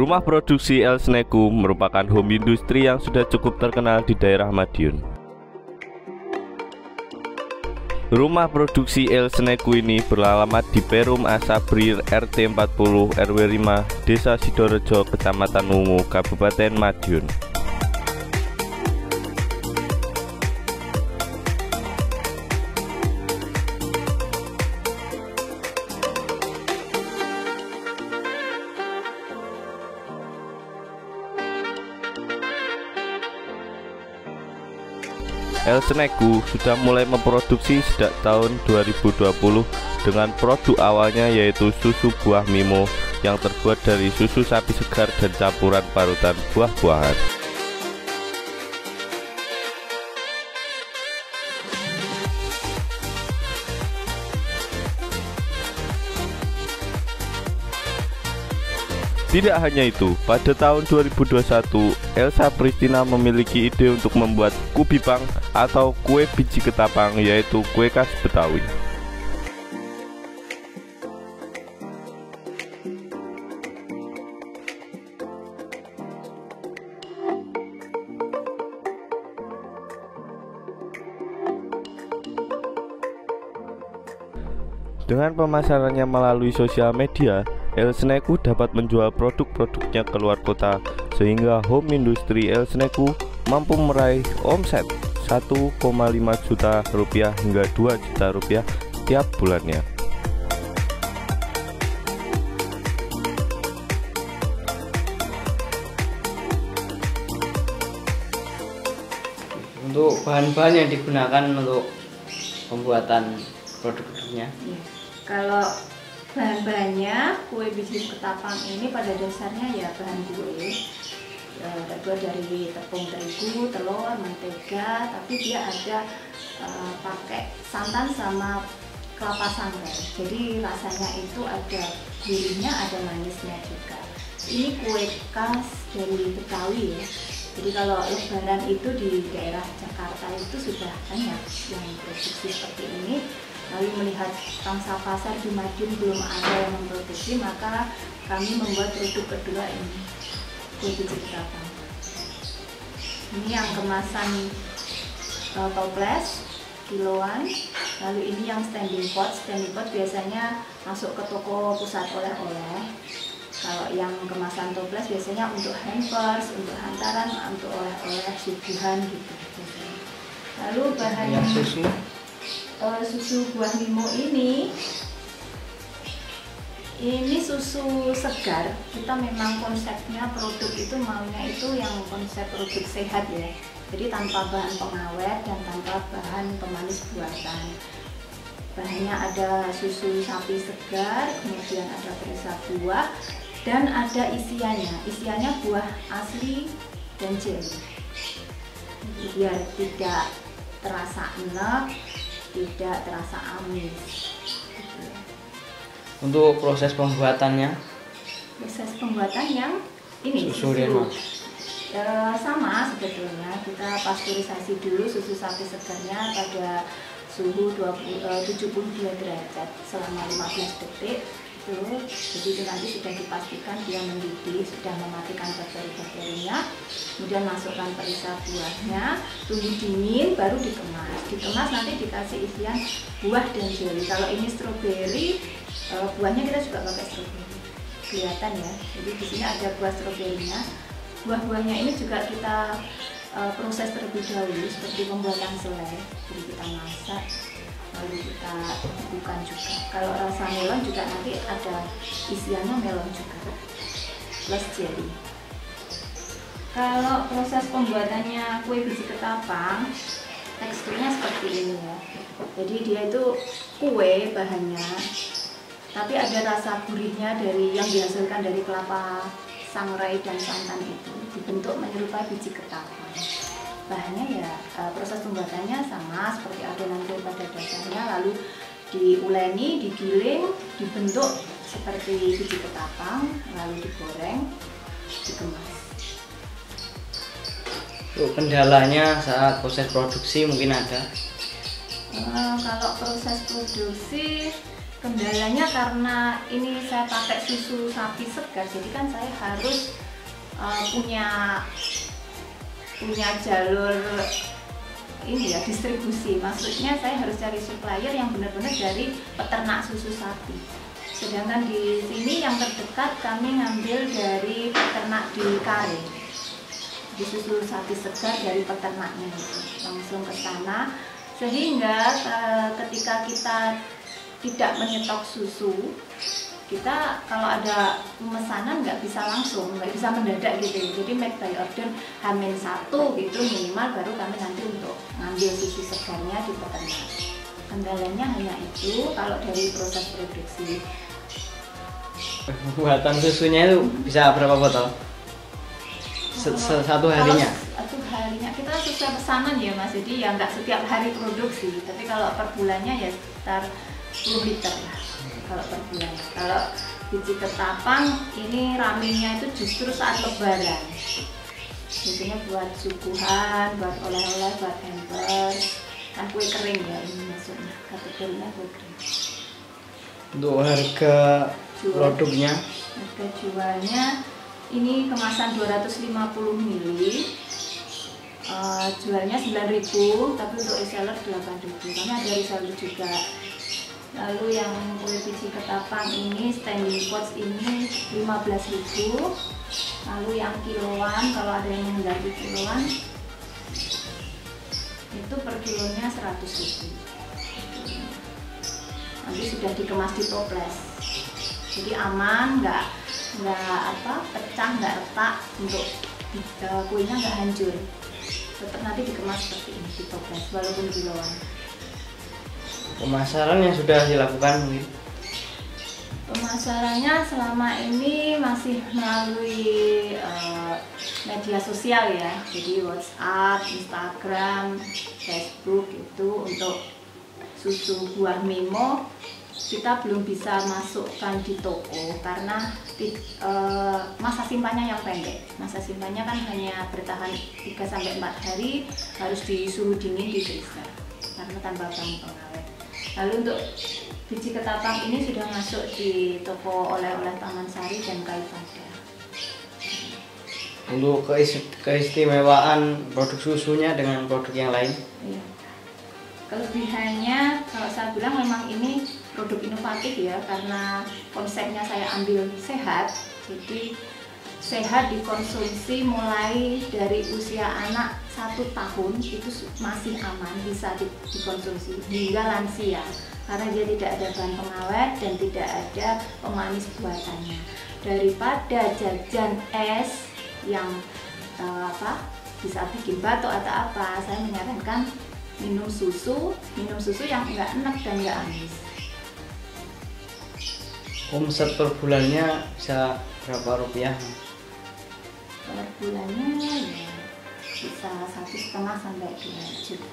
Rumah produksi El Sneku merupakan home industri yang sudah cukup terkenal di daerah Madiun. Rumah produksi El Sneku ini beralamat di Perum Asabri RT 40 RW 5 Desa Sidorejo, Kecamatan Wungu, Kabupaten Madiun. El Sneku sudah mulai memproduksi sejak tahun 2020 dengan produk awalnya yaitu susu buah Mimo yang terbuat dari susu sapi segar dan campuran parutan buah-buahan. Tidak hanya itu, pada tahun 2021, Elsa Pristina memiliki ide untuk membuat kubibang atau kue biji ketapang, yaitu kue khas Betawi. Dengan pemasarannya melalui sosial media, El Sneku dapat menjual produk-produknya ke luar kota, sehingga home industri El Sneku mampu meraih omset 1,5 juta rupiah hingga 2 juta rupiah tiap bulannya. Untuk bahan-bahan yang digunakan untuk pembuatan produk-produknya, kalau bahan-bahannya kue biji ketapang ini pada dasarnya ya bahan kue terbuat dari tepung terigu, telur, mentega, tapi dia ada pakai santan sama kelapa sangrai. Jadi rasanya itu ada gurihnya, ada manisnya juga. Ini kue khas dari Betawi ya. Jadi kalau lebaran itu di daerah Jakarta itu sudah banyak yang produksi seperti ini. Lalu melihat pangsa pasar di Madiun belum ada yang memproduksi, maka kami membuat produk kedua ini, kue biji ketapang. Ini yang kemasan toples kiloan. Lalu ini yang standing pot. Standing pot biasanya masuk ke toko pusat oleh-oleh. Kalau yang kemasan toples biasanya untuk hampers, untuk hantaran, untuk oleh-oleh suguhan gitu. Lalu bahan yang susu buah Mimo ini susu segar. Kita memang konsepnya produk itu maunya itu yang konsep produk sehat ya. Jadi tanpa bahan pengawet dan tanpa bahan pemanis buatan. Bahannya ada susu sapi segar, kemudian ada perisa buah, dan ada isiannya. Isiannya buah asli dan jelly. Biar tidak terasa enak, tidak terasa amis. Untuk proses pembuatannya? Proses pembuatan yang ini susu sama sebetulnya. Kita pasteurisasi dulu susu sapi segarnya pada suhu 72 derajat selama 15 detik. Jadi itu nanti sudah dipastikan dia mendidih, sudah mematikan bakteri-bakterinya. Kemudian masukkan perisa buahnya, tunggu dingin, baru dikemas. Dikemas nanti dikasih isian buah dan jelly. Kalau ini stroberi, buahnya kita juga pakai stroberi, kelihatan ya. Jadi di sini ada buah stroberinya. Buah-buahnya ini juga kita proses terlebih dahulu seperti pembuatan selai. Jadi kita masak, lalu kita bukan juga. Kalau rasa melon juga nanti ada isiannya melon juga plus jelly. Kalau proses pembuatannya kue biji ketapang, teksturnya seperti ini ya. Jadi dia itu kue bahannya, tapi ada rasa gurihnya dari yang dihasilkan dari kelapa sangrai dan santan itu, dibentuk menyerupai biji ketapang. Bahannya ya proses pembuatannya sama seperti adonan kue pada dasarnya, lalu diuleni, digiling, dibentuk seperti biji ketapang, lalu digoreng, dikemas. Kendalanya saat proses produksi mungkin ada? Kalau proses produksi Kendalanya karena ini saya pakai susu sapi segar, jadi kan saya harus punya jalur ini ya, distribusi. Maksudnya saya harus cari supplier yang benar-benar dari peternak susu sapi. Sedangkan di sini yang terdekat kami ngambil dari peternak di Kare, di susu sapi segar dari peternaknya itu langsung ke sana, sehingga ketika kita tidak menyetok susu, kita kalau ada pemesanan nggak bisa langsung, nggak bisa mendadak gitu. Jadi make by order H-1 gitu minimal, baru kami nanti untuk ngambil susu segarnya di peternak. Kendalanya hanya itu kalau dari proses produksi. Pembuatan susunya itu bisa berapa botol? Satu harinya? Satu harinya kita sesuai pesanan ya Mas, jadi ya nggak setiap hari produksi, tapi kalau per bulannya ya sekitar 10 liter lah kalau per bulan. Kalau biji ketapang ini ramenya itu justru saat lebaran, biasanya buat suguhan, buat oleh-oleh, buat hampers, kan kue kering ya ini maksudnya, kategorinya kue kering. Untuk harga produknya, harga jualnya ini kemasan 250 ml, jualnya 9.000, tapi untuk reseller 8.000 karena ada reseller juga. Lalu yang kue biji ketapang ini standing pots ini 15.000. Lalu yang kiloan, kalau ada yang menghendaki kiloan, itu per kilonya 100.000. Nanti sudah dikemas di toples, jadi aman, nggak pecah, nggak retak, untuk kuenya nggak hancur. Tetap nanti dikemas seperti ini di toples walaupun kiloan. Pemasaran yang sudah dilakukan mungkin? Pemasarannya selama ini masih melalui media sosial ya, jadi WhatsApp, Instagram, Facebook. Itu untuk susu buah Mimo kita belum bisa masukkan di toko karena masa simpannya yang pendek. Masa simpannya kan hanya bertahan 3-4 hari, harus disuhu dingin di freezer karena tanpa bahan pengawet. Lalu untuk biji ketapang ini sudah masuk di toko oleh-oleh Taman Sari dan Kalipada. Untuk keistimewaan produk susunya dengan produk yang lain? Iya. Kelebihannya kalau saya bilang memang ini produk inovatif ya, karena konsepnya saya ambil sehat. Jadi sehat dikonsumsi mulai dari usia anak 1 tahun itu masih aman, bisa dikonsumsi hingga lansia karena dia tidak ada bahan pengawet dan tidak ada pemanis buatannya. Daripada jajan es yang bisa bikin batuk atau apa, saya menyarankan minum susu yang enggak enak dan enggak amis. Omset per bulannya bisa berapa rupiah? Per bulannya ya bisa 1,5 sampai 2 juta.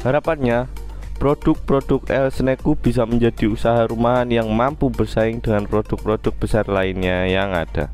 Harapannya, produk-produk Elsneku bisa menjadi usaha rumahan yang mampu bersaing dengan produk-produk besar lainnya yang ada.